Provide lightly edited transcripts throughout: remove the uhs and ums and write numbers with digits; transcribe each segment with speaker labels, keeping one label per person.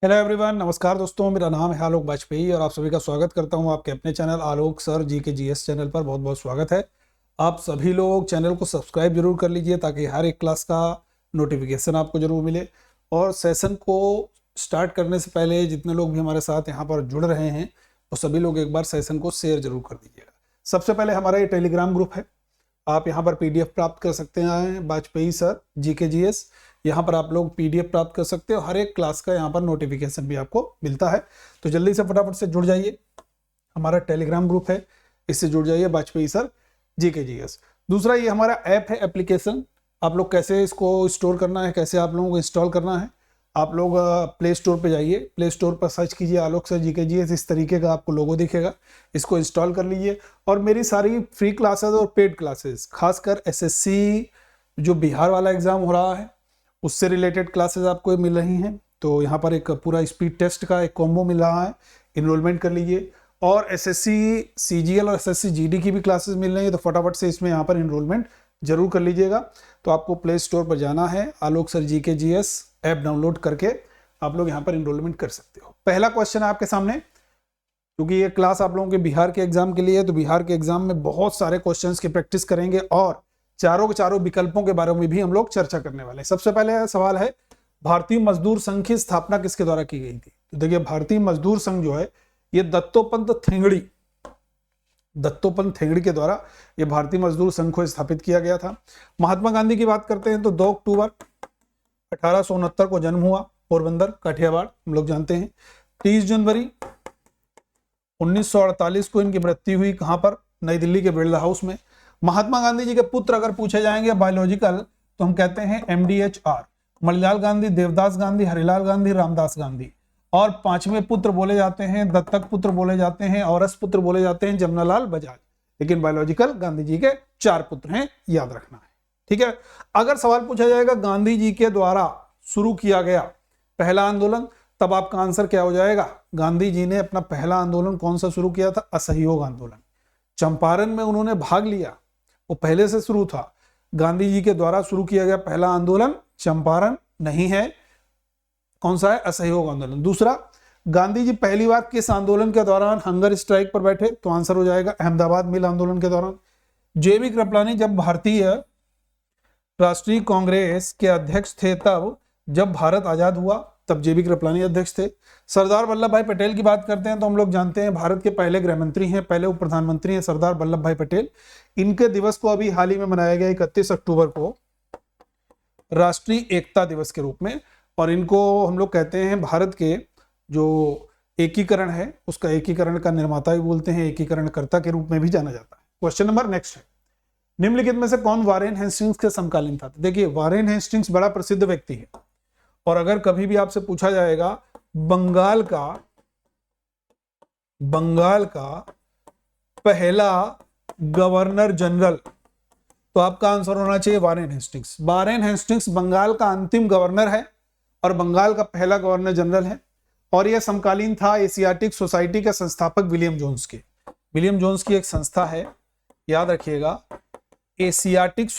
Speaker 1: Hello everyone, नमस्कार दोस्तों। मेरा नाम है आलोक वाजपेयी और आप सभी का स्वागत करता हूं आपके अपने चैनल आलोक सर जी के जीएस चैनल पर। बहुत बहुत स्वागत है। आप सभी लोग चैनल को सब्सक्राइब जरूर कर लीजिए ताकि हर एक क्लास का नोटिफिकेशन आपको जरूर मिले। और सेशन को स्टार्ट करने से पहले जितने लोग भी हमारे साथ यहाँ पर जुड़ रहे हैं वो सभी लोग एक बार सेशन को शेयर जरूर कर दीजिएगा। सबसे पहले हमारा ये टेलीग्राम ग्रुप है, आप यहाँ पर पीडीएफ प्राप्त कर सकते हैं। वाजपेयी सर जी के जीएस, यहाँ पर आप लोग पीडीएफ प्राप्त कर सकते हो। हर एक क्लास का यहाँ पर नोटिफिकेशन भी आपको मिलता है। तो जल्दी से फटाफट से जुड़ जाइए, हमारा टेलीग्राम ग्रुप है, इससे जुड़ जाइए। वाजपेयी सर जी के जीएस। दूसरा ये हमारा ऐप है, एप्लीकेशन। आप लोग कैसे इसको स्टोर करना है, कैसे आप लोगों को इंस्टॉल करना है, आप लोग प्ले स्टोर पे जाइए, प्ले स्टोर पर सर्च कीजिए आलोक सर जी के जीएस, इस तरीके का आपको लोगो दिखेगा, इसको इंस्टॉल कर लीजिए। और मेरी सारी फ्री क्लासेस और पेड क्लासेस, खासकर एसएससी जो बिहार वाला एग्जाम हो रहा है उससे रिलेटेड क्लासेस आपको मिल रही हैं। तो यहाँ पर एक पूरा स्पीड टेस्ट का एक कॉम्बो मिल रहा है, इनरोलमेंट कर लीजिए। और एसएससी सीजीएल और एसएससी जीडी की भी क्लासेस मिल रही हैं, तो फटाफट से इसमें यहाँ पर इनरोलमेंट जरूर कर लीजिएगा। तो आपको प्ले स्टोर पर जाना है, आलोक सर जी के जीएस ऐप डाउनलोड करके आप लोग यहाँ पर इनरोलमेंट कर सकते हो। पहला क्वेश्चन है आपके सामने, क्योंकि ये क्लास आप लोगों के बिहार के एग्जाम के लिए है, तो बिहार के एग्जाम में बहुत सारे क्वेश्चंस की प्रैक्टिस करेंगे और चारों के चारों विकल्पों के बारे में भी हम लोग चर्चा करने वाले हैं। सबसे पहले सवाल है, भारतीय मजदूर संघ की स्थापना किसके द्वारा की गई थी? तो देखिए, भारतीय मजदूर संघ जो है ये दत्तोपंत ठेंगड़ी के द्वारा ये भारतीय मजदूर संघ को स्थापित किया गया था। महात्मा गांधी की बात करते हैं तो 2 अक्टूबर 1869 को जन्म हुआ, पोरबंदर काठियावाड़, हम लोग जानते हैं। 30 जनवरी 1948 को इनकी मृत्यु हुई, कहां पर? नई दिल्ली के बिरला हाउस में। महात्मा गांधी जी के पुत्र अगर पूछे जाएंगे बायोलॉजिकल तो हम कहते हैं MDHR, मणिलाल गांधी, देवदास गांधी, हरिलाल गांधी, रामदास गांधी। और 5वें पुत्र बोले जाते हैं, दत्तक पुत्र बोले जाते हैं, औरस पुत्र बोले जाते हैं जमनालाल बजाज। लेकिन बायोलॉजिकल गांधी जी के 4 पुत्र हैं, याद रखना है, ठीक है। अगर सवाल पूछा जाएगा गांधी जी के द्वारा शुरू किया गया पहला आंदोलन, तब आपका आंसर क्या हो जाएगा? गांधी जी ने अपना पहला आंदोलन कौन सा शुरू किया था? असहयोग आंदोलन। चंपारण में उन्होंने भाग लिया, वो पहले से शुरू था। गांधी जी के द्वारा शुरू किया गया पहला आंदोलन चंपारण नहीं है, कौन सा है? असहयोग आंदोलन। दूसरा, गांधी जी पहली बार किस आंदोलन के दौरान हंगर स्ट्राइक पर बैठे? तो आंसर हो जाएगा अहमदाबाद मिल आंदोलन के दौरान। जेबी कृपलानी जब भारतीय राष्ट्रीय कांग्रेस के अध्यक्ष थे, तब जब भारत आजाद हुआ तब जेबी कृपलानी अध्यक्ष थे। सरदार वल्लभ भाई पटेल की बात करते हैं तो हम लोग जानते हैं भारत के पहले गृह मंत्री हैं, पहले उप प्रधानमंत्री हैं सरदार वल्लभ भाई पटेल। इनके दिवस को अभी हाल ही में मनाया गया 31 अक्टूबर को राष्ट्रीय एकता दिवस के रूप में। और इनको हम लोग कहते हैं भारत के जो एकीकरण है उसका एकीकरण का निर्माता भी बोलते हैं, एकीकरणकर्ता के रूप में भी जाना जाता है। क्वेश्चन नंबर नेक्स्ट है, निम्नलिखित में से कौन वारेन हेस्टिंग्स के समकालीन था? देखिए, वारेन हेस्टिंग्स बड़ा प्रसिद्ध व्यक्ति है और अगर कभी भी आपसे पूछा जाएगा बंगाल का पहला गवर्नर जनरल, तो आपका आंसर होना चाहिए Warren Hastings. Warren Hastings Bengal का अंतिम गवर्नर है और बंगाल का पहला गवर्नर जनरल है। और यह समकालीन था एशियाटिक सोसाइटी के संस्थापक विलियम जोन्स के। विलियम जोन्स की एक संस्था है, याद रखिएगा, एशियाटिक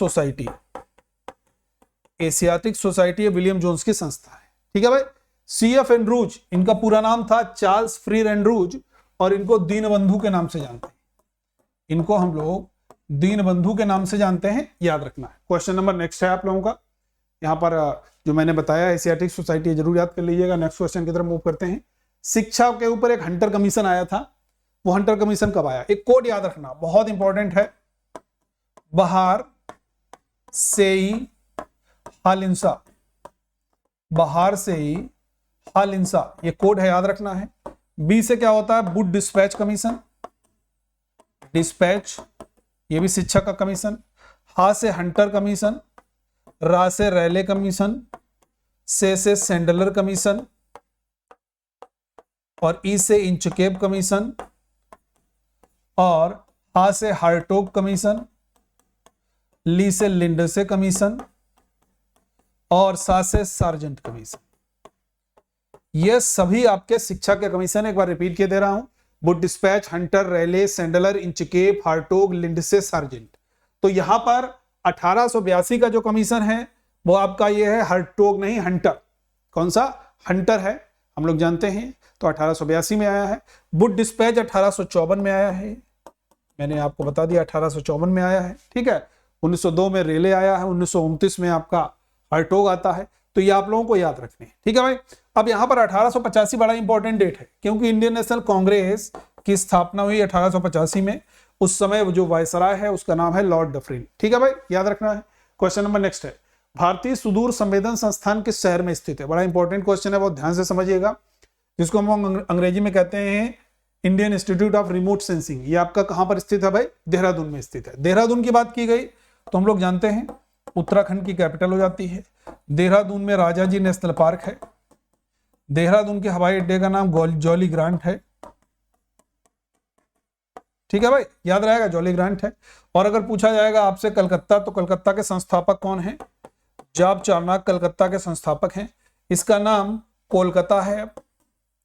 Speaker 1: सोसाइटी विलियम जोन्स की संस्था है, ठीक है भाई। CF एंड्रूज, इनका पूरा नाम था चार्ल्स फ्रीर एंड्रूज और इनको दीनबंधु के नाम से जानते हैं। इनको हम लोग दीनबंधु के नाम से जानते हैं, याद रखना है। क्वेश्चन नंबर नेक्स्ट है आप लोगों का, यहाँ पर जो मैंने बताया एशियाटिक सोसाइटी जरूर याद कर लीजिएगा। नेक्स्ट क्वेश्चन की तरफ मूव करते हैं। शिक्षा के ऊपर एक हंटर कमीशन आया था, वो हंटर कमीशन कब आया? एक कोड याद रखना, बहुत इंपॉर्टेंट है, बहार सेई हालिंसा, बहार सेई हालिंसा, ये कोड है, याद रखना है। बी से क्या होता है? बुड डिस्पैच कमीशन, डिस्पैच, ये भी शिक्षा का कमीशन। हा से हंटर कमीशन, रा से रैले कमीशन, से सैंडलर कमीशन और ई से इंचकेप कमीशन और हा से हार्टोग कमीशन, ली से लिंडसे कमीशन और सा से सार्जेंट कमीशन। ये सभी आपके शिक्षा के कमीशन, एक बार रिपीट किए दे रहा हूं, Wood dispatch, Hunter, Raleigh, Sadler, Inchcape, Hartog, Lindsay, Sargent. तो यहां पर 1882 का जो कमीशन है वो आपका ये है, हार्टोग नहीं हंटर। कौन सा? हंटर है। हम लोग जानते हैं, तो 1882 में आया है। वुड डिस्पैच 1854 में आया है, मैंने आपको बता दिया 1854 में आया है, ठीक है। 1902 में रेले आया है, 1929 में आपका हर्टोग आता है। तो ये आप लोगों को याद रखने हैं, ठीक है भाई। अब यहाँ पर 1885 बड़ा इंपॉर्टेंट डेट है, क्योंकि इंडियन नेशनल कांग्रेस की स्थापना हुई 1885 में। उस समय जो वायसराय है उसका नाम है लॉर्ड डफरिन, ठीक है भाई, याद रखना है। क्वेश्चन नंबर नेक्स्ट है, भारतीय सुदूर संवेदन संस्थान किस शहर में स्थित है? बड़ा इंपॉर्टेंट क्वेश्चन है, बहुत ध्यान से समझिएगा, जिसको हम अंग्रेजी में कहते हैं Indian institute of remote sensing. ये आपका कहां पर स्थित है भाई? देहरादून में स्थित है। देहरादून की बात की गई तो हम लोग जानते हैं उत्तराखंड की कैपिटल हो जाती है। देहरादून में राजाजी नेशनल पार्क है। देहरादून के हवाई अड्डे का नाम जॉली ग्रांट है, ठीक है भाई, याद रहेगा, जॉली ग्रांट है। और अगर पूछा जाएगा आपसे कलकत्ता, तो कलकत्ता के संस्थापक कौन है? जॉब चार्नक कलकत्ता के संस्थापक हैं। इसका नाम कोलकाता है।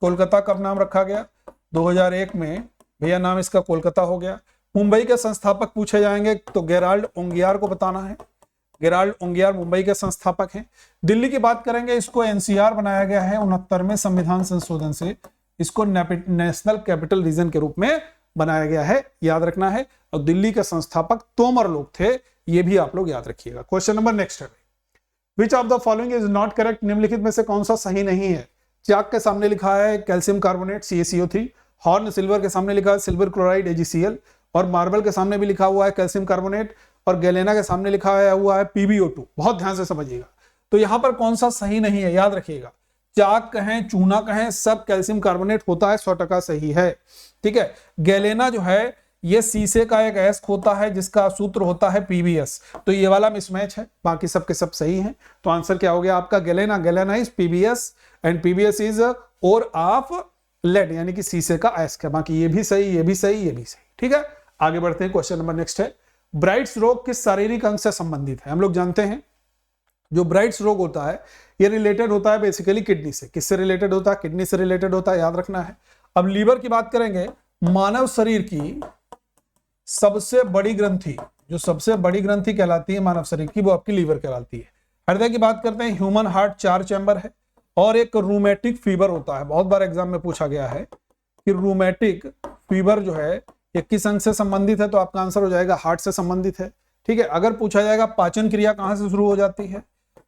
Speaker 1: कोलकाता कब नाम रखा गया? 2001 में भैया नाम इसका कोलकाता हो गया। मुंबई के संस्थापक पूछे जाएंगे तो गेराल्ड ओंगियार को बताना है। गेराल्ड ओंगियार मुंबई के संस्थापक हैं। दिल्ली की बात करेंगे, इसको एनसीआर बनाया गया है 69वें संविधान संशोधन से। इसको नेशनल कैपिटल रीजन के रूप में बनाया गया है, याद रखना है। और दिल्ली के संस्थापक तोमर लोग थे, ये भी आप लोग याद रखिएगा। क्वेश्चन नंबर नेक्स्ट है, which of the following is not correct? निम्नलिखित में से कौन सा सही नहीं है? चाक के सामने लिखा है calcium carbonate CaCO3, horn silver के सामने लिखा है सिल्वर क्लोराइड AgCl, और मार्बल के सामने भी लिखा हुआ है कैल्शियम कार्बोनेट, और गैलेना के सामने लिखा हुआ है PbO2। बहुत ध्यान से समझिएगा। तो यहां पर कौन सा सही नहीं है, याद रखिएगा। चाक कहें, चूना कहें, सब कैल्शियम कार्बोनेट होता है, 100% सही है, ठीक है। गैलेना जो है ये शीशे का एक एस्क होता है जिसका सूत्र होता है PbS, तो ये वाला मिसमैच है, बाकी सब के सब सही हैं। तो आंसर क्या हो गया आपका? Galena. Galena is PbS and PbS is ore of lead, यानी कि शीशे का एस्क है। बाकी ये भी सही, ये भी सही, ये भी सही, ठीक है। आगे बढ़ते हैं, क्वेश्चन नंबर नेक्स्ट है, ब्राइट्स रोग किस शारीरिक अंग से संबंधित है? हम लोग जानते हैं जो ब्राइट्स रोग होता है ये रिलेटेड होता है बेसिकली किडनी से। किससे रिलेटेड होता है? किडनी से रिलेटेड होता है, याद रखना है। अब लीवर की बात करेंगे, मानव शरीर की सबसे बड़ी ग्रंथि, जो सबसे बड़ी ग्रंथि कहलाती है मानव शरीर की, वो आपकी लीवर कहलाती है। हृदय की बात करते हैं, ह्यूमन हार्ट 4 चैम्बर है, और एक रूमेटिक फीवर होता है। बहुत बार एग्जाम में पूछा गया है कि रूमेटिक फीवर जो है ये किस अंग से संबंधित है, तो आपका आंसर हो जाएगा हार्ट से संबंधित है, ठीक है। अगर पूछा जाएगा पाचन क्रिया कहां से शुरू हो जाती है,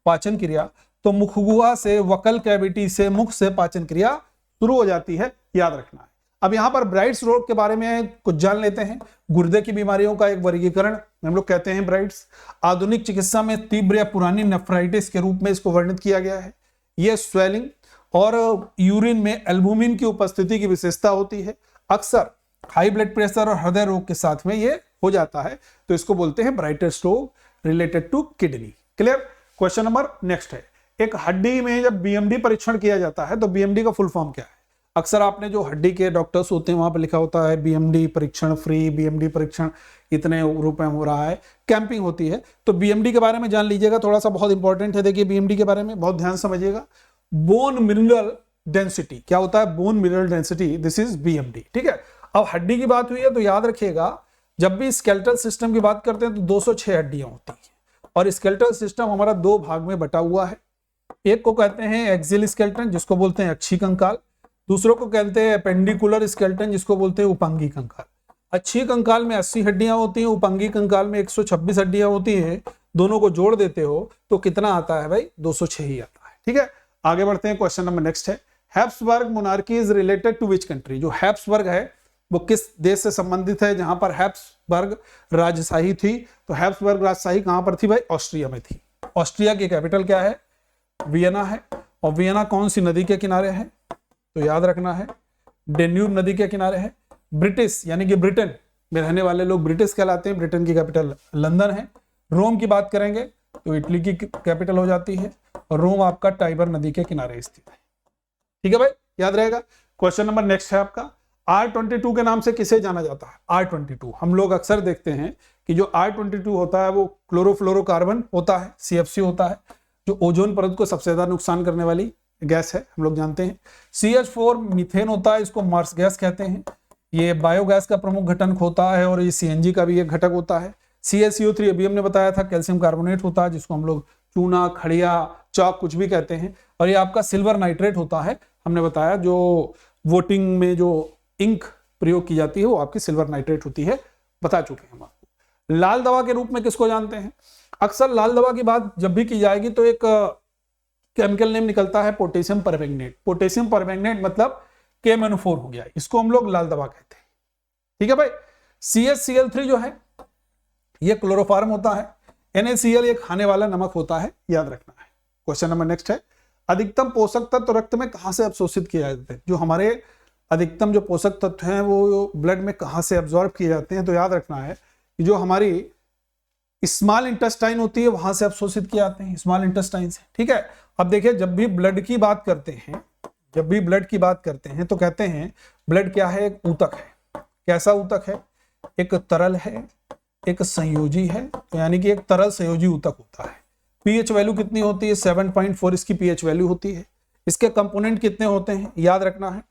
Speaker 1: पाचन क्रिया, तो मुखगुहा से, वकल कैविटी से, मुख से पाचन क्रिया शुरू हो जाती है, याद रखना है। अब यहां पर ब्राइट्स रोग के बारे में कुछ जान लेते हैं। गुर्दे की बीमारियों का एक वर्गीकरण हम लोग कहते हैं ब्राइट्स। आधुनिक चिकित्सा में तीव्र या पुरानी नेफ्राइटिस के रूप में इसको वर्णित किया गया है। यह स्वेलिंग और यूरिन में एल्बुमिन की उपस्थिति की विशेषता होती है। अक्सर हाई ब्लड प्रेशर और हृदय रोग के साथ में ये हो जाता है, तो इसको बोलते हैं ब्राइट्स रोग related to kidney. Clear? Question number next है, एक हड्डी में जब BMD परीक्षण किया जाता है तो BMD का फुल फॉर्म क्या है? अक्सर आपने जो हड्डी के डॉक्टर्स होते हैं वहां पर लिखा होता है BMD परीक्षण फ्री, BMD परीक्षण इतने रुपए में हो रहा है, कैंपिंग होती है। तो BMD के बारे में जान लीजिएगा, थोड़ा सा बहुत इंपॉर्टेंट है। देखिए BMD के बारे में बहुत ध्यान समझिएगा। बोन मिनरल डेंसिटी क्या होता है? Bone mineral density, this is BMD, ठीक है। अब हड्डी की बात हुई है तो याद रखिएगा, जब भी स्केलेटल सिस्टम की बात करते हैं तो 206 हड्डियां होती हैं, और स्केलेटल सिस्टम हमारा 2 भाग में बटा हुआ है। एक को कहते हैं एक्सियल स्केलेटन, जिसको बोलते हैं अक्षी कंकाल। दूसरों को कहते हैं एपेंडिकुलर स्केलेटन, जिसको बोलते हैं उपांगी कंकाल। अक्षी कंकाल में 80 हड्डियां होती हैं, उपांगी कंकाल में 126 हड्डियां होती हैं। दोनों को जोड़ देते हो तो कितना आता है भाई? 206 ही आता है, ठीक है। आगे बढ़ते हैं, क्वेश्चन नंबर नेक्स्ट है, Habsburg monarchy is related to which country? जो हैब्सबर्ग है वो किस देश से संबंधित है? जहां पर हैब्सबर्ग राजशाही थी, तो हैब्सबर्ग राजशाही कहां पर थी भाई? ऑस्ट्रिया में थी। ऑस्ट्रिया की कैपिटल क्या है? वियना है। और वियना कौन सी नदी के किनारे है? तो याद रखना है डेन्यूब नदी के किनारे है। ब्रिटिश यानी कि ब्रिटेन में रहने वाले लोग ब्रिटिश कहलाते हैं। ब्रिटेन की कैपिटल लंदन है। रोम की बात करेंगे तो इटली की कैपिटल हो जाती है, और रोम आपका टाइबर नदी के किनारे स्थित है, ठीक है भाई, याद रहेगा। क्वेश्चन नंबर नेक्स्ट है आपका, R22 के नाम से किसे जाना जाता है? R22 हम लोग अक्सर देखते हैं कि जो R22 होता है वो क्लोरोफ्लोरोकार्बन होता है, CFC होता है, जो ओजोन परत को सबसे ज्यादा नुकसान करने वाली गैस है, हम लोग जानते हैं। CH4 मीथेन होता है, इसको मार्स गैस कहते हैं। ये बायोगैस का प्रमुख घटक होता है, और ये CNG का भी एक घटक होता है। CaCO3 अभी हमने बताया था कैल्शियम कार्बोनेट होता है, जिसको हम लोग चूना, खड़िया, चौक कुछ भी कहते हैं। और ये आपका सिल्वर नाइट्रेट होता है, हमने बताया जो वोटिंग में जो इंक प्रयोग की जाती है वो आपकी सिल्वर नाइट्रेट होती है, बता चुके हैं हम आपको। लाल दवा के रूप में किसको जानते हैं? अक्सर लाल दवा की बात जब भी की जाएगी तो एक केमिकल नेम निकलता है पोटेशियम परमैंगनेट। पोटेशियम परमैंगनेट मतलब KMnO4 हो गया, इसको हम लोग लाल दवा कहते हैं। ठीक है भाई। CaCl3 जो है ये क्लोरोफार्म होता है। NaCl ये खाने वाला नमक होता है, याद रखना है। क्वेश्चन नंबर नेक्स्ट है, अधिकतम पोषक तत्व रक्त में कहां से अवशोषित किए जाते हैं? जो हमारे अधिकतम जो पोषक तत्व हैं वो ब्लड में कहां से अब्जॉर्ब किए जाते हैं? तो याद रखना है कि जो हमारी स्मॉल इंटेस्टाइन होती है वहां से अवशोषित किए जाते हैं, स्मॉल इंटेस्टाइन से। ठीक है। अब देखिए, जब भी ब्लड की बात करते हैं तो कहते हैं ब्लड क्या है? एक ऊतक है। कैसा ऊतक है? एक तरल है, एक संयोजी है, तो यानी कि एक तरल संयोजी ऊतक होता है। पीएच वैल्यू कितनी होती है? 7.4 इसकी पीएच वैल्यू होती है। इसके कंपोनेंट कितने होते हैं? याद रखना है,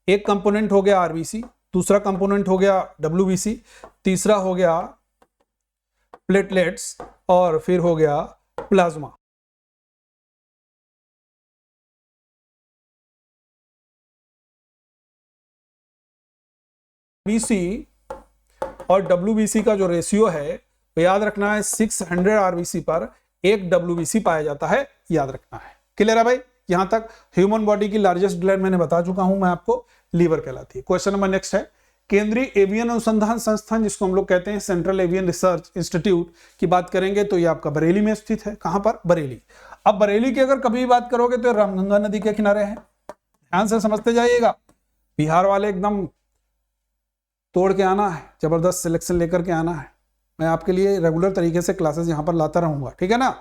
Speaker 1: एक कंपोनेंट हो गया आरबीसी, दूसरा कंपोनेंट हो गया डब्ल्यूबीसी, तीसरा हो गया प्लेटलेट्स और फिर हो गया प्लाज्मा। बीसी और डब्ल्यूबीसी का जो रेशियो है तो याद रखना है 600 आरबीसी पर 1 डब्ल्यूबीसी पाया जाता है, याद रखना है। क्लियर है भाई? यहां तक ह्यूमन बॉडी की लार्जेस्ट ग्लैंड मैंने बता चुका हूं मैं आपको, लीवर कहलाती है। क्वेश्चन नंबर नेक्स्ट है, केंद्रीय एवियन अनुसंधान संस्थान जिसको हम लोग कहते हैं सेंट्रल एवियन रिसर्च इंस्टीट्यूट की बात करेंगे तो ये आपका बरेली में स्थित है। कहां पर? बरेली। अब बरेली की अगर कभी बात करोगे तो रामगंगा नदी के किनारे है। ध्यान से समझते जाइएगा, बिहार वाले एकदम तोड़ के आना है, जबरदस्त सिलेक्शन लेकर के आना है। मैं आपके लिए रेगुलर तरीके से क्लासेस यहाँ पर लाता रहूंगा, ठीक है ना।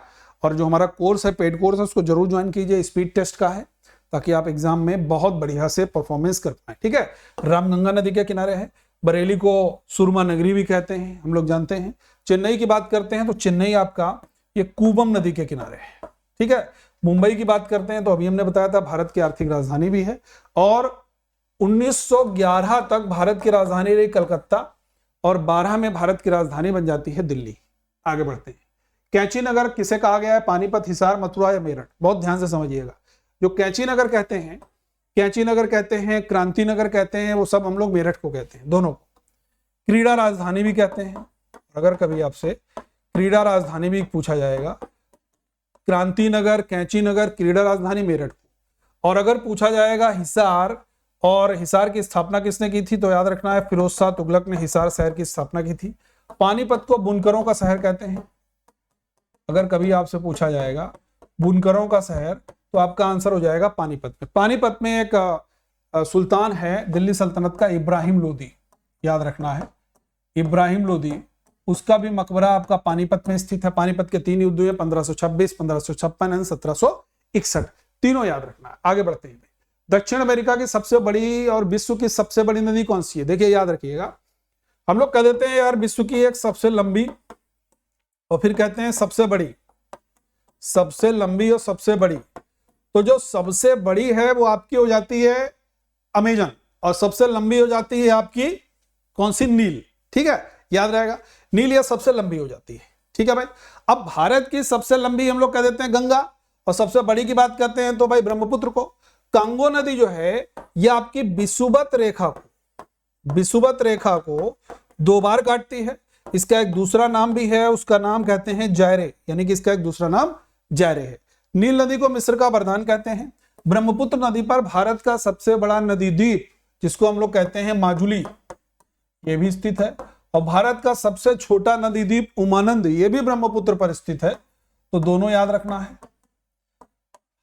Speaker 1: और जो हमारा कोर्स है, पेड कोर्स है, उसको जरूर ज्वाइन कीजिए, स्पीड टेस्ट का है, ताकि आप एग्जाम में बहुत बढ़िया से परफॉर्मेंस कर पाए। ठीक है। रामगंगा नदी के किनारे है। बरेली को सुरमा नगरी भी कहते हैं, हम लोग जानते हैं। चेन्नई की बात करते हैं तो चेन्नई आपका ये कूबम नदी के किनारे है। ठीक है। मुंबई की बात करते हैं तो अभी हमने बताया था भारत की आर्थिक राजधानी भी है, और 1911 तक भारत की राजधानी रही कलकत्ता, और 12 में भारत की राजधानी बन जाती है दिल्ली। आगे बढ़ते हैं। कैंची नगर किसे कहा गया है? पानीपत, हिसार, मथुरा या मेरठ? बहुत ध्यान से समझिएगा। जो कैंची नगर कहते हैं, कैंची नगर कहते हैं, क्रांति नगर कहते हैं, वो सब हम लोग मेरठ को कहते हैं, दोनों को। क्रीड़ा राजधानी भी कहते हैं। अगर कभी आपसे क्रीड़ा राजधानी भी पूछा जाएगा, क्रांति नगर, कैंची नगर, क्रीड़ा राजधानी मेरठ को। और अगर पूछा जाएगा हिसार, और हिसार की स्थापना किसने की थी? तो याद रखना है फिरोज शाह तुगलक ने हिसार शहर की स्थापना की थी। पानीपत को बुनकरों का शहर कहते हैं। अगर कभी आपसे पूछा जाएगा बुनकरों का शहर, तो आपका आंसर हो जाएगा पानीपत में। पानीपत में एक सुल्तान है दिल्ली सल्तनत का, इब्राहिम लोदी, याद रखना है, इब्राहिम लोदी, उसका भी मकबरा आपका पानीपत में स्थित है। पानीपत के 3 युद्ध हुए, 1526, 1556 एंड 1761, तीनों याद रखना है। आगे बढ़ते हैं। दक्षिण अमेरिका की सबसे बड़ी और विश्व की सबसे बड़ी नदी कौन सी है? देखिए याद रखिएगा, हम लोग कह देते हैं यार विश्व की एक सबसे लंबी, और फिर कहते हैं सबसे बड़ी, सबसे लंबी और सबसे बड़ी। तो जो सबसे बड़ी है वो आपकी हो जाती है अमेजन, और सबसे लंबी हो जाती है आपकी कौन सी? नील। ठीक है, याद रहेगा, नील या सबसे लंबी हो जाती है। ठीक है भाई। अब भारत की सबसे लंबी हम लोग कह देते हैं गंगा, और सबसे बड़ी की बात करते हैं तो भाई ब्रह्मपुत्र को। कांगो नदी जो है ये आपकी विषुवत रेखा को 2 बार काटती है। इसका एक दूसरा नाम भी है, उसका नाम कहते हैं जायरे, यानी कि इसका एक दूसरा नाम जायरे है। नील नदी को मिस्र का वरदान कहते हैं। ब्रह्मपुत्र नदी पर भारत का सबसे बड़ा नदी द्वीप जिसको हम लोग कहते हैं माजुली, ये भी स्थित है। और भारत का सबसे छोटा नदी द्वीप उमानंद, ये भी ब्रह्मपुत्र पर स्थित है। तो दोनों याद रखना है।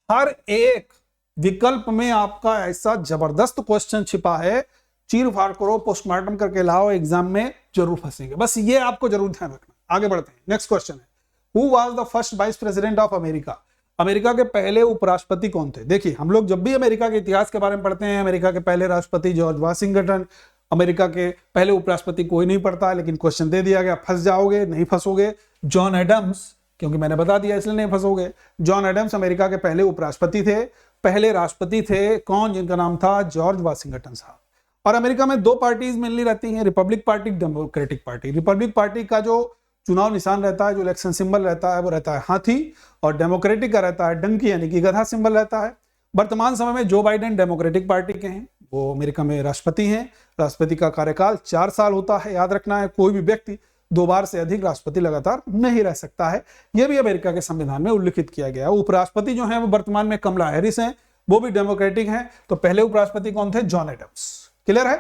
Speaker 1: हर एक विकल्प में आपका ऐसा जबरदस्त क्वेश्चन छिपा है, चीर फाड़ करो, पोस्टमार्टम करके लाओ, एग्जाम में जरूर फंसेंगे। बस ये आपको जरूर ध्यान रखना। आगे बढ़ते हैं। नेक्स्ट क्वेश्चन है, who was the first vice president of America? America के पहले उपराष्ट्रपति कौन थे? देखिए, हम लोग जब भी अमेरिका के इतिहास के बारे में पढ़ते हैं, अमेरिका के पहले राष्ट्रपति जॉर्ज वाशिंगटन, अमेरिका के पहले उपराष्ट्रपति कोई नहीं पढ़ता, लेकिन क्वेश्चन दे दिया गया, फंस जाओगे, नहीं फंसोगे। जॉन एडम्स, क्योंकि मैंने बता दिया इसलिए नहीं फंसोगे। जॉन एडम्स अमेरिका के पहले उपराष्ट्रपति थे। पहले राष्ट्रपति थे कौन? जिनका नाम था जॉर्ज वाशिंगटन साहब। और अमेरिका में 2 पार्टीज मेनली रहती हैं, Republic party, democratic party. Republic party का जो चुनाव निशान रहता है, जो इलेक्शन सिंबल रहता है, वो रहता है हाथी, और डेमोक्रेटिक का रहता है डंकी, यानी कि गधा सिंबल रहता है। वर्तमान समय में जो बाइडेन डेमोक्रेटिक पार्टी के हैं, वो अमेरिका में राष्ट्रपति हैं। राष्ट्रपति का कार्यकाल 4 साल होता है। याद रखना है, कोई भी व्यक्ति 2 बार से अधिक राष्ट्रपति लगातार नहीं रह सकता है। यह भी अमेरिका के संविधान में उल्लिखित किया गया है। उपराष्ट्रपति जो है वो वर्तमान में कमला हैरिस हैं, वो भी डेमोक्रेटिक हैं। तो पहले उपराष्ट्रपति कौन थे? John Adams. क्लियर है?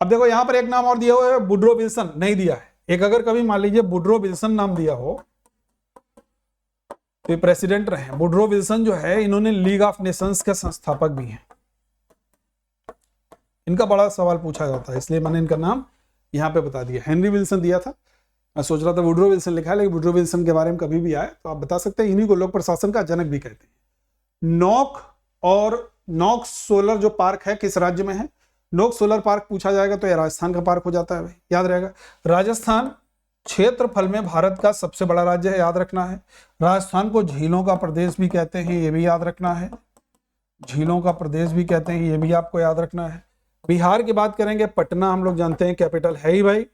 Speaker 1: अब देखो यहां पर एक नाम और दिया हुआ है, वुडरो विल्सन नहीं दिया है। एक अगर कभी मान लीजिए वुडरो विल्सन नाम दिया हो तो प्रेसिडेंट रहे। वुडरो विल्सन जो है, इन्होंने लीग ऑफ नेशंस के संस्थापक भी हैं। इनका बड़ा सवाल पूछा जाता है, इसलिए मैंने इनका नाम यहां पे बता दिया। हेनरी विल्सन दिया था, मैं सोच रहा था वुडरो विल्सन लिखा है, लेकिन वुडरो विल्सन के बारे में कभी भी आए तो आप बता सकते हैं। इन्हीं को लोक प्रशासन का जनक भी कहते हैं। नॉक सोलर जो पार्क है किस राज्य में है? नॉक सोलर पार्क पूछा जाएगा तो यह राजस्थान का पार्क हो जाता है भाई, याद रहेगा। राजस्थान क्षेत्रफल में भारत का सबसे बड़ा राज्य है, याद रखना है। राजस्थान को झीलों का प्रदेश भी कहते हैं, ये भी याद रखना है। झीलों का प्रदेश भी कहते हैं, ये भी आपको याद रखना है। बिहार की बात करेंगे, पटना हम लोग जानते हैं कैपिटल है ही भाई।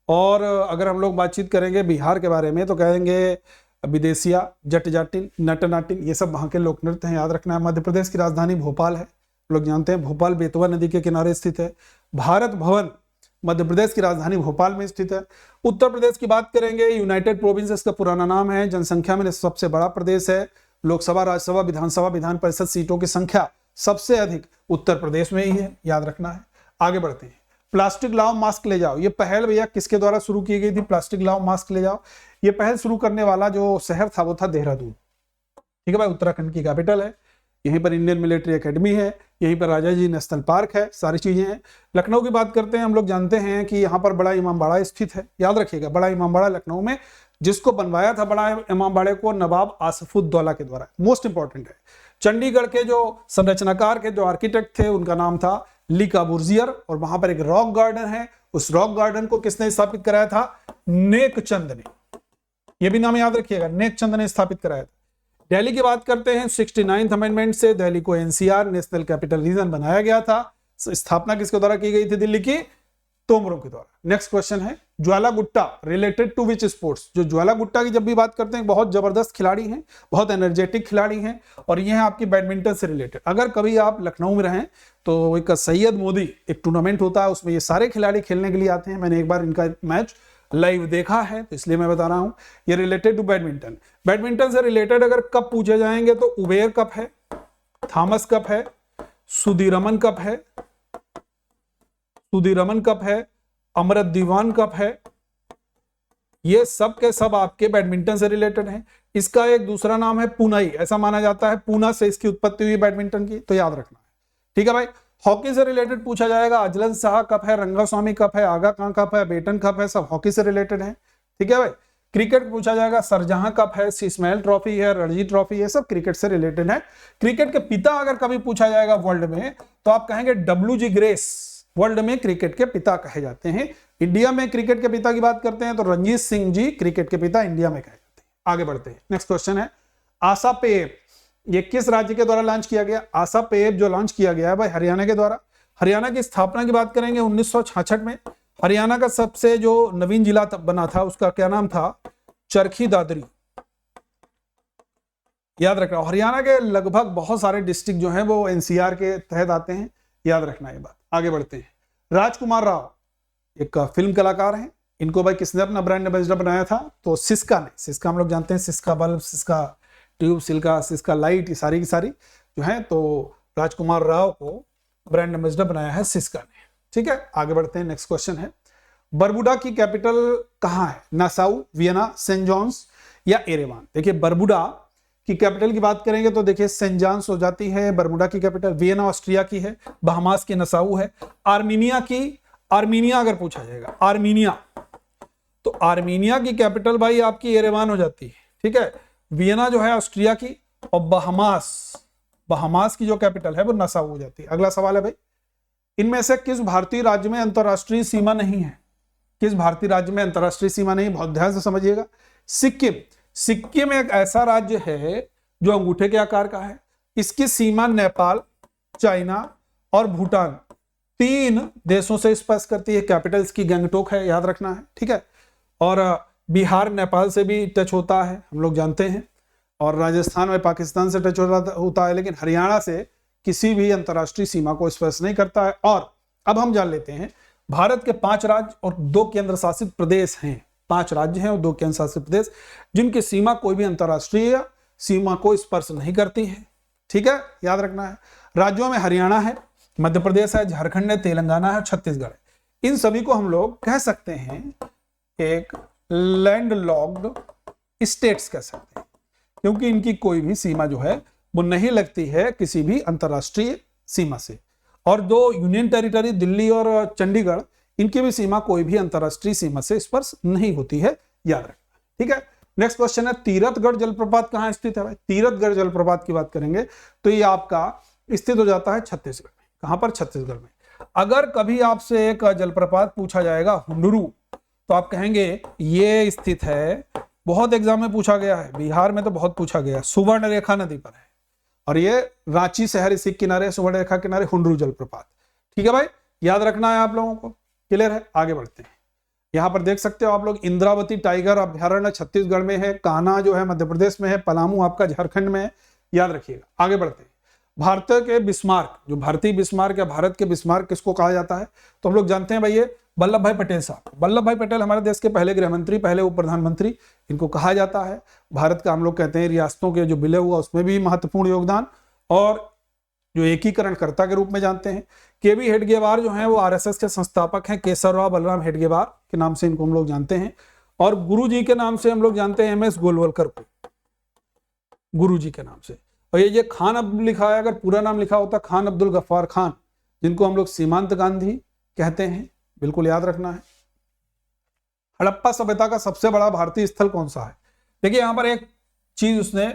Speaker 1: और अगर हम लोग बातचीत करेंगे बिहार के बारे में तो कहेंगे विदेशिया, जट जाटिन, नट नाटिन, ये सब वहां के लोक नृत्य हैं, याद रखना है। मध्य प्रदेश की राजधानी भोपाल है, लोग जानते हैं। भोपाल बेतवा नदी के किनारे स्थित है। भारत भवन मध्य प्रदेश की राजधानी भोपाल में स्थित है। उत्तर प्रदेश की बात करेंगे, यूनाइटेड प्रोविंसेस का पुराना नाम है। जनसंख्या में सबसे बड़ा प्रदेश है। लोकसभा, राज्यसभा, विधानसभा, विधान परिषद सीटों की संख्या सबसे अधिक उत्तर प्रदेश में ही है, याद रखना है। आगे बढ़ते हैं। प्लास्टिक लाओ मास्क ले जाओ, ये पहल भैया किसके द्वारा शुरू की गई थी? प्लास्टिक लाओ मास्क ले जाओ, ये पहल शुरू करने वाला जो शहर था वो था देहरादून। ठीक है भाई, उत्तराखंड की कैपिटल है। यहीं पर इंडियन मिलिट्री एकेडमी है, यहीं पर राजा जी नेशनल पार्क है, सारी चीजें हैं। लखनऊ की बात करते हैं, हम लोग जानते हैं कि यहाँ पर बड़ा इमामबाड़ा स्थित है, याद रखिएगा। बड़ा इमामबाड़ा लखनऊ में, जिसको बनवाया था बड़ा इमामबाड़े को नवाब आसिफुद्दौला के द्वारा, मोस्ट इंपॉर्टेंट है। चंडीगढ़ के जो संरचनाकार के जो आर्किटेक्ट थे उनका नाम था ली काबूर्जियर। और वहां पर एक रॉक गार्डन है, उस रॉक गार्डन को किसने स्थापित कराया था? नेकचंद ने। यह भी नाम याद रखिएगा, नेकचंद ने स्थापित कराया था। दिल्ली की बात करते हैं, 69th अमेंडमेंट से दिल्ली को एनसीआर, नेशनल कैपिटल रीजन बनाया गया था। स्थापना किसके द्वारा की गई थी दिल्ली की? तोमरों के द्वारा। नेक्स्ट क्वेश्चन है, Jwala Gutta related to which sports? जो ज्वाला गुट्टा की जब भी बात करते हैं, बहुत जबरदस्त खिलाड़ी हैं, बहुत एनर्जेटिक खिलाड़ी हैं, और ये है आपकी बैडमिंटन से रिलेटेड। अगर कभी आप लखनऊ में रहें तो एक सैयद मोदी एक टूर्नामेंट होता है, उसमें ये सारे खिलाड़ी खेलने के लिए आते हैं। मैंने एक बार इनका मैच लाइव देखा है, तो इसलिए मैं बता रहा हूं। ये रिलेटेड टू बैडमिंटन। बैडमिंटन से रिलेटेड अगर कप पूछे जाएंगे तो उबेर कप है, थॉमस कप है, सुदीरमन कप है, अमृत दीवान कप है। ये सब के सब आपके बैडमिंटन से रिलेटेड हैं। इसका एक दूसरा नाम है पूनाई, ऐसा माना जाता है पूना से इसकी उत्पत्ति हुई बैडमिंटन की, तो याद रखना है। ठीक है भाई। हॉकी से रिलेटेड पूछा जाएगा, अजलन शाह कप है, रंगास्वामी कप है, आगा खां कप है, बेटन कप है, सब हॉकी से रिलेटेड है। ठीक है भाई। क्रिकेट पूछा जाएगा, सरजहां कप है, सिस्मैल ट्रॉफी है, रणजी ट्रॉफी है, सब क्रिकेट से रिलेटेड है। क्रिकेट के पिता अगर कभी पूछा जाएगा वर्ल्ड में तो आप कहेंगे WG ग्रेस, वर्ल्ड में क्रिकेट के पिता कहे जाते हैं। इंडिया में क्रिकेट के पिता की बात करते हैं तो रणजीत सिंह जी क्रिकेट के पिता इंडिया में कहे जाते हैं। आगे बढ़ते हैं। नेक्स्ट क्वेश्चन है, आशा पेय ये किस राज्य के द्वारा लॉन्च किया गया? आशा पेय जो लॉन्च किया गया है भाई हरियाणा के द्वारा। हरियाणा की स्थापना की बात करेंगे 1966 में। हरियाणा का सबसे जो नवीन जिला बना था उसका क्या नाम था? चरखी दादरी। याद रखना, हरियाणा के लगभग बहुत सारे डिस्ट्रिक्ट जो हैं वो एनसीआर के तहत आते हैं, याद रखना ये बात। आगे बढ़ते हैं। राजकुमार राव एक फिल्म कलाकार हैं, इनको भाई किसने अपना ब्रांड एम्बेसडर बनाया था? तो सिस्का ने। सिस्का हम लोग जानते हैं, Syska bulb, Syska tube, Syska light, ये सारी की सारी जो है, तो राजकुमार राव को ब्रांड एम्बेसडर बनाया है सिस्का ने। ठीक है, आगे बढ़ते हैं। नेक्स्ट क्वेश्चन है, बरबुडा की कैपिटल कहां है? नासाउ, वियना, सेंट जॉन्स या एरेवान? देखिए बरबुडा की कैपिटल की बात करेंगे तो देखिए सेंट जॉन्स हो जाती है बरबुडा की कैपिटल। वियना ऑस्ट्रिया की है, बहामास की नसाउ है। आर्मीनिया अगर पूछा जाएगा, आर्मीनिया, तो आर्मीनिया की कैपिटल भाई आपकी एरेवान हो जाती है। ठीक है, वियना जो है ऑस्ट्रिया की, और बहामास की जो कैपिटल है वो नसाउ हो जाती है। अगला सवाल है भाई, इनमें से किस भारतीय राज्य में अंतरराष्ट्रीय सीमा नहीं है? किस भारतीय राज्य में अंतरराष्ट्रीय सीमा नहीं? बहुत ध्यान से समझिएगा। सिक्किम। सिक्किम एक ऐसा राज्य है जो अंगूठे के आकार का है। इसकी सीमा नेपाल, चाइना और भूटान 3 देशों से स्पर्श करती है। कैपिटल इसकी गंगटोक है, याद रखना है। ठीक है, और बिहार नेपाल से भी टच होता है, हम लोग जानते हैं। और राजस्थान में पाकिस्तान से टच होता है, लेकिन हरियाणा से किसी भी अंतर्राष्ट्रीय सीमा को स्पर्श नहीं करता है। और अब हम जान लेते हैं भारत के 5 राज्य और 2 केंद्र शासित प्रदेश हैं। 5 राज्य हैं और 2 केंद्र शासित प्रदेश जिनकी सीमा कोई भी अंतर्राष्ट्रीय सीमा को स्पर्श नहीं करती है। ठीक है, याद रखना है। राज्यों में हरियाणा है, मध्य प्रदेश है, झारखंड है, तेलंगाना है, छत्तीसगढ़ है। इन सभी को हम लोग कह सकते हैं एक लैंडलॉक्ड स्टेट्स कह सकते हैं, क्योंकि इनकी कोई भी सीमा जो है वो नहीं लगती है किसी भी अंतर्राष्ट्रीय सीमा से। और 2 यूनियन टेरिटरी दिल्ली और चंडीगढ़, इनकी भी सीमा कोई भी अंतर्राष्ट्रीय सीमा से स्पर्श नहीं होती है, याद रखना। ठीक है, नेक्स्ट क्वेश्चन है तीरथगढ़ जलप्रपात कहाँ स्थित है भाई? तीरथगढ़ जलप्रपात की बात करेंगे तो ये आपका स्थित हो जाता है छत्तीसगढ़ में। कहां पर? छत्तीसगढ़ में। अगर कभी आपसे एक जलप्रपात पूछा जाएगा हुंडरू, तो आप कहेंगे ये स्थित है, बहुत एग्जाम में पूछा गया है, बिहार में तो बहुत पूछा गया है, सुवर्णरेखा नदी पर है और ये रांची शहर इसी किनारे, सुवर्णरेखा किनारे हुंडरू जलप्रपात। ठीक है भाई, याद रखना है आप लोगों को, क्लियर है? आगे बढ़ते हैं। यहाँ पर देख सकते हो आप लोग इंद्रावती टाइगर अभ्यारण्य छत्तीसगढ़ में है, कान्हा जो है मध्य प्रदेश में है, पलामू आपका झारखंड में है, याद रखिएगा। आगे बढ़ते हैं। भारत के बिस्मार्क, जो भारतीय बिस्मार्क या भारत के बिस्मार्क किसको कहा जाता है? तो हम लोग जानते हैं भाई ये वल्लभ भाई पटेल साहब। वल्लभ भाई पटेल हमारे देश के पहले गृह मंत्री, पहले उप प्रधानमंत्री, इनको कहा जाता है। भारत का हम लोग कहते हैं रियासतों के जो विलय हुआ उसमें भी महत्वपूर्ण योगदान, और जो एकीकरणकर्ता के रूप में जानते हैं। केबी हेडगेवार जो हैं वो आरएसएस के संस्थापक हैं, केशवराव बलराम हेडगेवार के नाम से इनको हम लोग जानते हैं। और गुरु जी के नाम से हम लोग जानते हैं एमएस गोलवलकर को, गुरु जी के नाम से। और ये खान अब्दुल लिखा है, अगर पूरा नाम लिखा होता खान अब्दुल गफ्फार खान, जिनको हम लोग सीमांत गांधी कहते हैं, बिल्कुल याद रखना है। हड़प्पा सभ्यता का सबसे बड़ा भारतीय स्थल कौन सा है? देखिए यहाँ पर एक चीज उसने,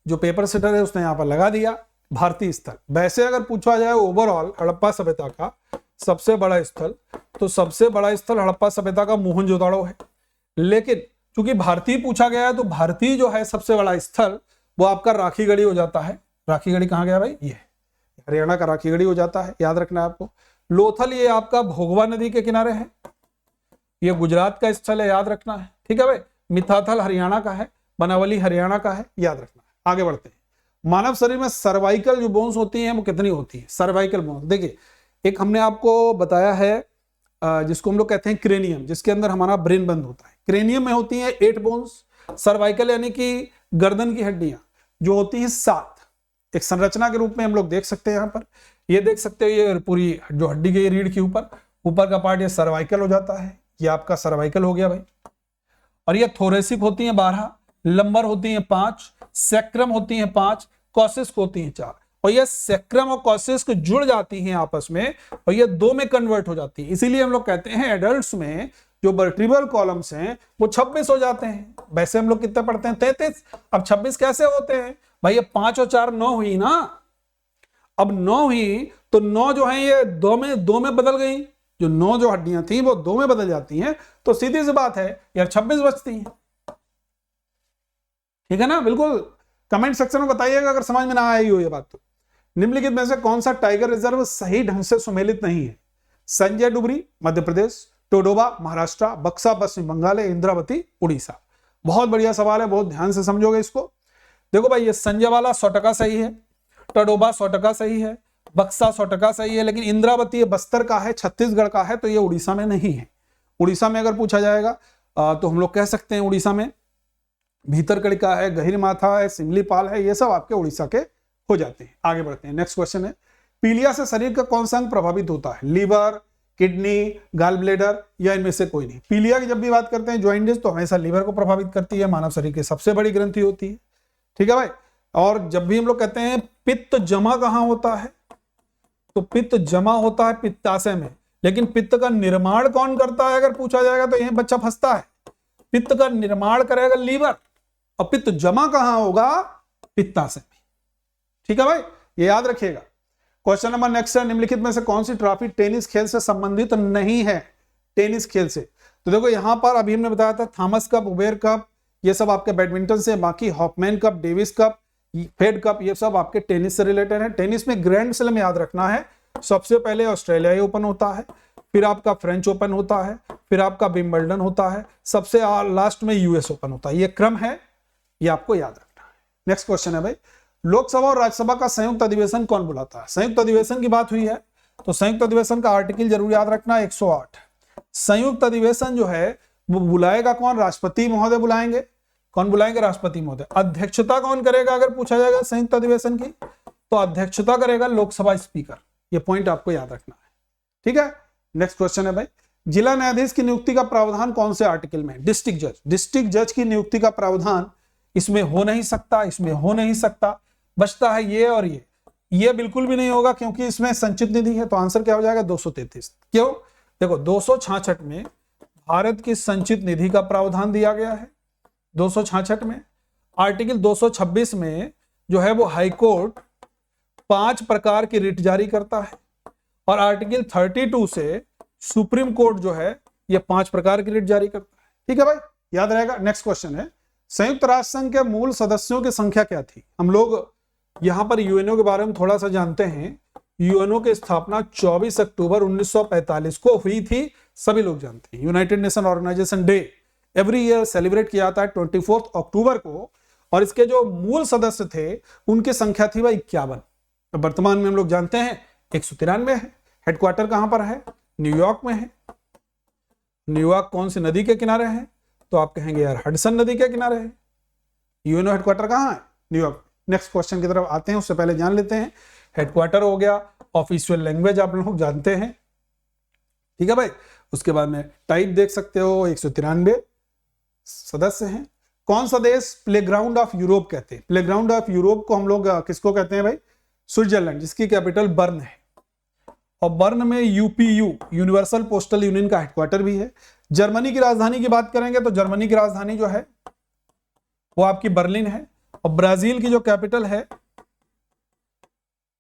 Speaker 1: जो पेपर सेटर है उसने यहाँ पर लगा दिया, भारतीय स्थल। वैसे अगर पूछा जाए ओवरऑल हड़प्पा सभ्यता का सबसे बड़ा स्थल, तो सबसे बड़ा स्थल हड़प्पा सभ्यता का मोहनजोदाड़ो है। लेकिन चूंकि भारतीय पूछा गया है तो भारतीय जो है सबसे बड़ा स्थल वो आपका राखीगढ़ी हो जाता है। राखीगढ़ी कहाँ गया भाई? ये हरियाणा का राखीगढ़ी हो जाता है, याद रखना है आपको। लोथल ये आपका भोगवा नदी के किनारे है, ये गुजरात का स्थल है, याद रखना है। ठीक है भाई। मिथाथल हरियाणा का है, बनावली हरियाणा का है, याद रखना है। आगे बढ़ते हैं। मानव शरीर में सर्वाइकल जो बोन्स होती हैं वो कितनी होती है? सर्वाइकल बोन्स देखिए, एक हमने आपको बताया है जिसको हम लोग कहते हैं क्रेनियम, जिसके अंदर हमारा ब्रेन बंद होता है। क्रेनियम में होती है 8 बोन्स, सर्वाइकल यानी कि गर्दन की हड्डियां जो होती हैं 7। एक संरचना के रूप में हम लोग देख सकते हैं। यहाँ पर ये देख सकते हो, ये पूरी जो हड्डी की रीढ़ के ऊपर का पार्ट ये सर्वाइकल हो जाता है, ये आपका सर्वाइकल हो गया भाई। और ये थोरेसिक होती है 12, लंबर होती है 5, सैक्रम होती है 5, कॉसिस्क होती है 4। और ये सैक्रम और कॉसिस्क जुड़ जाती हैं आपस में और ये 2 में कन्वर्ट हो जाती है। इसीलिए हम लोग कहते हैं एडल्ट्स में जो वर्टिब्रल कॉलम्स हैं वो 26 हो जाते हैं। वैसे हम लोग कितने पढ़ते हैं? 33। अब 26 कैसे होते हैं भाई? ये 5 और 4 9 हुई ना। अब 9 हुई तो 9 जो है ये 2 में बदल गई। जो 9 जो हड्डियां थी वो 2 में बदल जाती हैं, तो सीधी सी बात है यार 26 बचती हैं। ठीक है ना? बिल्कुल कमेंट सेक्शन में बताइएगा अगर समझ में ना आई हो ये बात। तो निम्नलिखित में से कौन सा टाइगर रिजर्व सही ढंग से सुमेलित नहीं है? संजय डुबरी मध्य प्रदेश, टोडोबा महाराष्ट्र, बक्सा पश्चिम बंगाल, इंद्रावती उड़ीसा। बहुत बढ़िया सवाल है, बहुत ध्यान से समझोगे इसको। देखो भाई, ये संजय वाला 100% सही है, टोडोबा 100% सही है, बक्सा 100% सही है, लेकिन इंद्रावती बस्तर का है, छत्तीसगढ़ का है, तो ये उड़ीसा में नहीं है। उड़ीसा में अगर पूछा जाएगा तो हम लोग कह सकते हैं उड़ीसा में भीतरकनिका है, गहिरमाथा है, सिमलीपाल है, ये सब आपके उड़ीसा के हो जाते हैं। आगे बढ़ते हैं। नेक्स्ट क्वेश्चन है, पीलिया से शरीर का कौन सा अंग प्रभावित होता है? लीवर, किडनी, गॉल ब्लेडर या इनमें से कोई नहीं? पीलिया की जब भी बात करते हैं जॉइंटिस तो हमेशा लीवर को प्रभावित करती है, मानव शरीर की सबसे बड़ी ग्रंथि होती है। ठीक है भाई। और जब भी हम लोग कहते हैं पित्त जमा कहां होता है, तो पित्त जमा होता है पित्ताशय में, लेकिन पित्त का निर्माण कौन करता है अगर पूछा जाएगा तो यही बच्चा फंसता है। पित्त का निर्माण करेगा लीवर और पित्त जमा कहां होगा? पित्ताशय में। ठीक है भाई, ये याद रखिएगा। क्वेश्चन नंबर नेक्स्ट है, निम्नलिखित में से कौन सी ट्रॉफी टेनिस खेल से संबंधित नहीं है? टेनिस खेल से तो देखो यहां पर अभी हमने बताया था थॉमस कप, उबेर कप, ये सब आपके बैडमिंटन से, बाकी Hoffman Cup, Davis Cup, Fed Cup, ये सब आपके टेनिस से रिलेटेड है। टेनिस में ग्रैंड स्लैम याद रखना है, सबसे पहले ऑस्ट्रेलियाई ओपन होता है, फिर आपका फ्रेंच ओपन होता है, फिर आपका विंबलडन होता है, सबसे लास्ट में यूएस ओपन होता है। ये क्रम है, ये आपको याद रखना है। नेक्स्ट क्वेश्चन है भाई, लोकसभा और राज्यसभा का संयुक्त अधिवेशन कौन बुलाता है? संयुक्त अधिवेशन की बात हुई है तो संयुक्त अधिवेशन का आर्टिकल जरूर याद रखना 108। संयुक्त अधिवेशन जो है वो बुलाएगा कौन? राष्ट्रपति महोदय बुलाएंगे। कौन बुलाएंगे? राष्ट्रपति महोदय। अध्यक्षता कौन करेगा अगर पूछा जाएगा संयुक्त अधिवेशन की? तो अध्यक्षता करेगा लोकसभा स्पीकर। ये पॉइंट आपको याद रखना है, ठीक है। नेक्स्ट क्वेश्चन है भाई, जिला न्यायाधीश की नियुक्ति का प्रावधान कौन से आर्टिकल में? डिस्ट्रिक्ट जज। डिस्ट्रिक्ट जज की नियुक्ति का प्रावधान इसमें हो नहीं सकता, इसमें हो नहीं सकता, बचता है ये और ये बिल्कुल भी नहीं होगा क्योंकि इसमें संचित निधि है। तो आंसर क्या हो जाएगा? 233। क्यों? देखो 266 में भारत की संचित निधि का प्रावधान दिया गया है, 266 में। आर्टिकल 226 में जो है वो हाईकोर्ट 5 प्रकार की रिट जारी करता है और आर्टिकल 32 से सुप्रीम कोर्ट जो है ये 5 प्रकार की रिट जारी करता है, ठीक है भाई, याद रहेगा। नेक्स्ट क्वेश्चन है, संयुक्त राष्ट्र संघ के मूल सदस्यों की संख्या क्या थी? हम लोग यहां पर यूएनओ के बारे में थोड़ा सा जानते हैं। यूएनओ की स्थापना 24 अक्टूबर 1945 को हुई थी, सभी लोग जानते हैं। United Nation Organisation Day every year celebrate किया जाता है 24 अक्टूबर को, और इसके जो मूल सदस्य थे उनकी संख्या थी भाई 51। वर्तमान में हम लोग जानते हैं 193 है। हेडक्वार्टर कहां पर है? न्यूयॉर्क में है। न्यूयॉर्क कौन सी नदी के किनारे है? तो आप कहेंगे यार हडसन नदी के किनारे है। यूएनओ हेडक्वार्टर कहां है? न्यूयॉर्क। नेक्स्ट क्वेश्चन की तरफ आते हैं, उससे पहले जान लेते हैं हेडक्वार्टर हो गया, ऑफिशियल लैंग्वेज आप लोग जानते हैं, ठीक है भाई। उसके बाद में टाइप देख सकते हो, 193 सदस्य हैं। कौन सा देश प्लेग्राउंड ऑफ यूरोप कहते हैं? प्लेग्राउंड ऑफ यूरोप को हम लोग किसको कहते हैं भाई? स्विट्जरलैंड, जिसकी कैपिटल बर्न है। और बर्न में यूपीयू यूनिवर्सल पोस्टल यूनियन का हेडक्वार्टर भी है। जर्मनी की राजधानी की बात करेंगे तो जर्मनी की राजधानी जो है वो आपकी बर्लिन है। और ब्राजील की जो कैपिटल है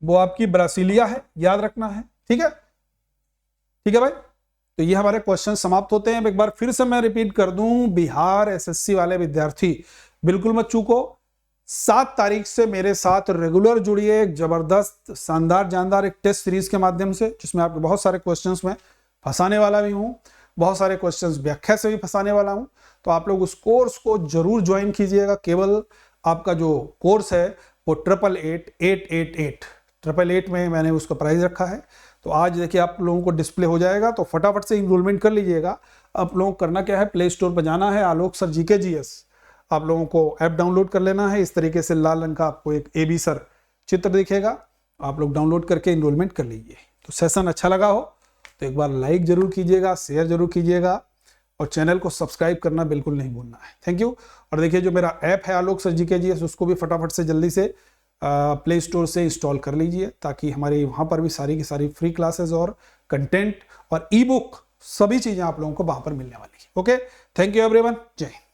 Speaker 1: वो आपकी ब्रासिलिया है, याद रखना है, ठीक है, ठीक है भाई। तो ये हमारे क्वेश्चन समाप्त होते हैं। एक बार फिर से मैं रिपीट कर दूं, बिहार एसएससी वाले विद्यार्थी बिल्कुल मत चूको। 7 तारीख से मेरे साथ रेगुलर जुड़िए, एक जबरदस्त शानदार जानदार एक टेस्ट सीरीज के माध्यम से, जिसमें आपके बहुत सारे क्वेश्चंस में फंसाने वाला भी हूं, बहुत सारे क्वेश्चंस व्याख्या से भी फंसाने वाला हूं। तो आप लोग उस कोर्स को जरूर ज्वाइन कीजिएगा। केवल आपका जो कोर्स है वो 888 में मैंने उसका प्राइस रखा है। तो आज देखिए आप लोगों को डिस्प्ले हो जाएगा, तो फटाफट से इनरोलमेंट कर लीजिएगा। आप लोगों को करना क्या है, प्ले स्टोर पर जाना है, आलोक सर जीके जीएस, आप लोगों को ऐप डाउनलोड कर लेना है। इस तरीके से लाल रंग का आपको एक एबी सर चित्र दिखेगा, आप लोग डाउनलोड करके इनरोलमेंट कर लीजिए। तो सेशन अच्छा लगा हो तो एक बार लाइक जरूर कीजिएगा, शेयर जरूर कीजिएगा, और चैनल को सब्सक्राइब करना बिल्कुल नहीं भूलना है। Thank you. और देखिए जो मेरा ऐप है आलोक सर जीके जीएस, उसको भी फटाफट से जल्दी से प्ले स्टोर से इंस्टॉल कर लीजिए, ताकि हमारे वहाँ पर भी सारी की सारी फ्री क्लासेस और कंटेंट और ई बुक सभी चीज़ें आप लोगों को वहाँ पर मिलने वाली है। ओके, थैंक यू एवरीवन, जय हिंद।